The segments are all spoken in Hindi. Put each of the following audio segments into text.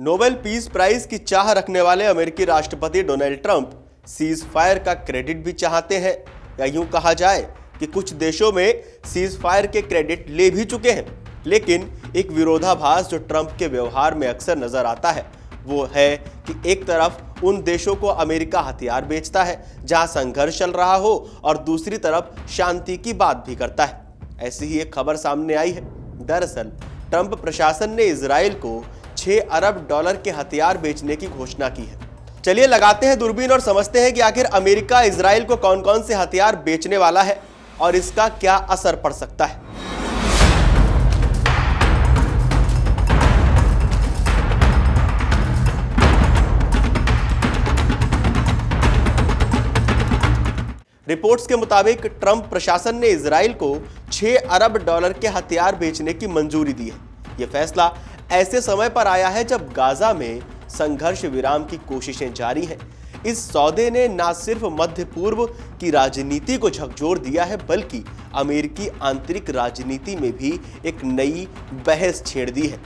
नोबेल पीस प्राइज की चाह रखने वाले अमेरिकी राष्ट्रपति डोनाल्ड ट्रंप सीज फायर का क्रेडिट भी चाहते हैं, या यूं कहा जाए कि कुछ देशों में सीज फायर के क्रेडिट ले भी चुके हैं। लेकिन एक विरोधाभास जो ट्रंप के व्यवहार में अक्सर नजर आता है वो है कि एक तरफ उन देशों को अमेरिका हथियार बेचता है जहां संघर्ष चल रहा हो और दूसरी तरफ शांति की बात भी करता है। ऐसी ही एक खबर सामने आई है। दरअसल ट्रंप प्रशासन ने इजराइल को 6 अरब डॉलर के हथियार बेचने की घोषणा की है। चलिए लगाते हैं दूरबीन और समझते हैं कि आखिर अमेरिका इजराइल को कौन कौन से हथियार बेचने वाला है और इसका क्या असर पड़ सकता है। रिपोर्ट्स के मुताबिक ट्रंप प्रशासन ने इजराइल को 6 अरब डॉलर के हथियार बेचने की मंजूरी दी है। यह फैसला ऐसे समय पर आया है जब गाजा में संघर्ष विराम की कोशिशें जारी हैं। इस सौदे ने न सिर्फ मध्य पूर्व की राजनीति को झकझोर दिया है बल्कि अमेरिकी आंतरिक राजनीति में भी एक नई बहस छेड़ दी है।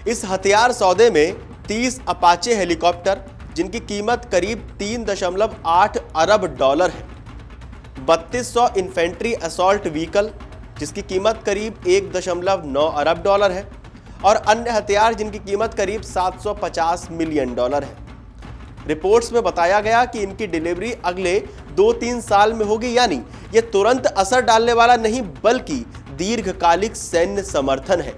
इस हथियार सौदे में 30 अपाचे हेलीकॉप्टर जिनकी कीमत करीब 3.8 अरब डॉलर है, 3200 इन्फेंट्री असॉल्ट व्हीकल जिसकी कीमत करीब 1.9 अरब डॉलर है और अन्य हथियार जिनकी कीमत करीब 750 मिलियन डॉलर है। रिपोर्ट्स में बताया गया कि इनकी डिलीवरी अगले 2-3 साल में होगी, यानी ये तुरंत असर डालने वाला नहीं बल्कि दीर्घकालिक सैन्य समर्थन है।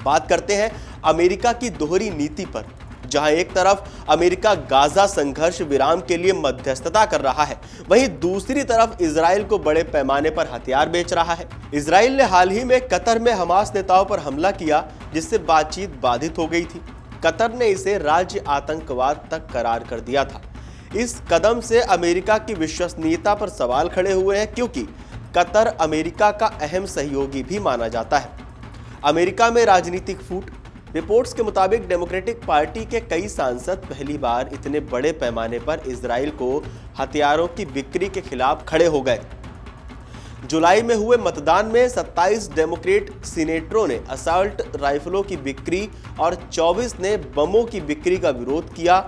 बात करते हैं अमेरिका की दोहरी नीति पर, जहां एक तरफ अमेरिका गाजा संघर्ष विराम के लिए मध्यस्थता कर रहा है, वहीं दूसरी तरफ इजराइल को बड़े पैमाने पर हथियार बेच रहा है। इजराइल ने हाल ही में कतर में हमास नेताओं पर हमला किया जिससे बातचीत बाधित हो गई थी। कतर ने इसे राज्य आतंकवाद तक करार कर दिया था। इस कदम से अमेरिका की विश्वसनीयता पर सवाल खड़े हुए हैं क्योंकि कतर अमेरिका का अहम सहयोगी भी माना जाता है। अमेरिका में राजनीतिक फूट। रिपोर्ट्स के मुताबिक डेमोक्रेटिक पार्टी के कई सांसद पहली बार इतने बड़े पैमाने पर इजराइल को हथियारों की बिक्री के खिलाफ खड़े हो गए। जुलाई में हुए मतदान में 27 डेमोक्रेट सीनेटरों ने असॉल्ट राइफलों की बिक्री और 24 ने बमों की बिक्री का विरोध किया।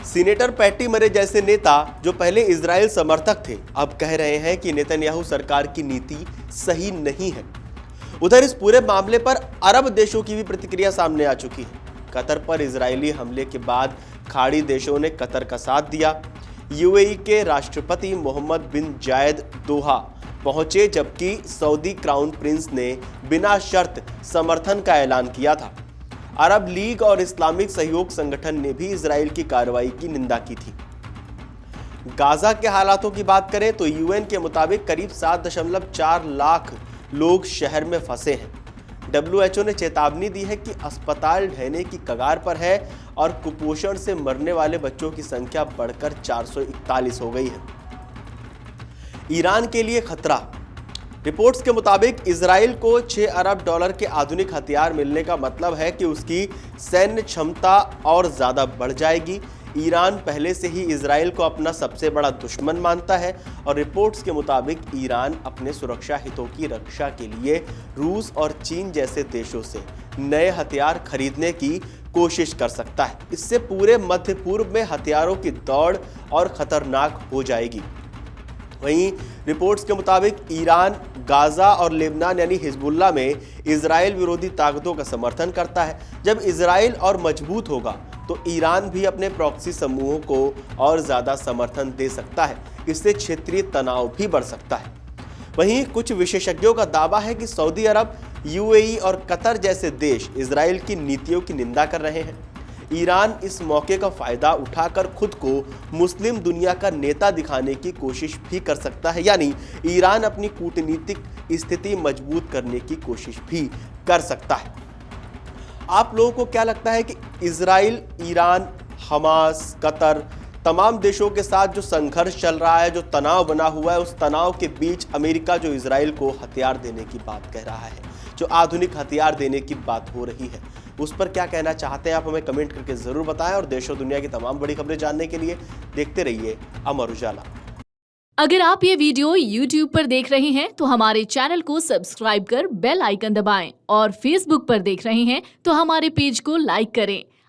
सीनेटर पैटी मरे जैसे नेता जो पहले इजराइल समर्थक थे अब कह रहे हैं कि नेतन्याहू सरकार की नीति सही नहीं है। उधर इस पूरे मामले पर अरब देशों की भी प्रतिक्रिया सामने आ चुकी है। कतर पर इजरायली हमले के बाद खाड़ी देशों ने कतर का साथ दिया। यूएई के राष्ट्रपति मोहम्मद बिन जायद दोहा पहुंचे जबकि सऊदी क्राउन प्रिंस ने बिना शर्त समर्थन का ऐलान किया था। अरब लीग और इस्लामिक सहयोग संगठन ने भी इजराइल की कार्रवाई की निंदा की थी। गाजा के हालातों की बात करें तो यूएन के मुताबिक करीब 7.4 लाख लोग शहर में फंसे हैं। WHO ने चेतावनी दी है कि अस्पताल ढहने की कगार पर है और कुपोषण से मरने वाले बच्चों की संख्या बढ़कर 441 हो गई है। ईरान के लिए खतरा। रिपोर्ट्स के मुताबिक इजराइल को 6 अरब डॉलर के आधुनिक हथियार मिलने का मतलब है कि उसकी सैन्य क्षमता और ज्यादा बढ़ जाएगी। ईरान पहले से ही इजराइल को अपना सबसे बड़ा दुश्मन मानता है और रिपोर्ट्स के मुताबिक ईरान अपने सुरक्षा हितों की रक्षा के लिए रूस और चीन जैसे देशों से नए हथियार खरीदने की कोशिश कर सकता है। इससे पूरे मध्य पूर्व में हथियारों की दौड़ और खतरनाक हो जाएगी। वहीं रिपोर्ट्स के मुताबिक ईरान गाजा और लेबनान यानी हिजबुल्लाह में इजराइल विरोधी ताकतों का समर्थन करता है। जब इजराइल और मजबूत होगा तो ईरान भी अपने प्रॉक्सी समूहों को और ज़्यादा समर्थन दे सकता है। इससे क्षेत्रीय तनाव भी बढ़ सकता है। वहीं कुछ विशेषज्ञों का दावा है कि सऊदी अरब, यूएई और कतर जैसे देश इजराइल की नीतियों की निंदा कर रहे हैं। ईरान इस मौके का फायदा उठाकर खुद को मुस्लिम दुनिया का नेता दिखाने की कोशिश भी कर सकता है, यानी ईरान अपनी कूटनीतिक स्थिति मजबूत करने की कोशिश भी कर सकता है। आप लोगों को क्या लगता है कि इजराइल, ईरान, हमास, कतर तमाम देशों के साथ जो संघर्ष चल रहा है, जो तनाव बना हुआ है, उस तनाव के बीच अमेरिका जो इजराइल को हथियार देने की बात कह रहा है, जो आधुनिक हथियार देने की बात हो रही है, उस पर क्या कहना चाहते हैं आप हमें कमेंट करके जरूर बताएं। और देश और दुनिया की तमाम बड़ी खबरें जानने के लिए देखते रहिए अमर उजाला। अगर आप ये वीडियो YouTube पर देख रहे हैं तो हमारे चैनल को सब्सक्राइब कर बेल आइकन दबाएं और Facebook पर देख रहे हैं तो हमारे पेज को लाइक करें।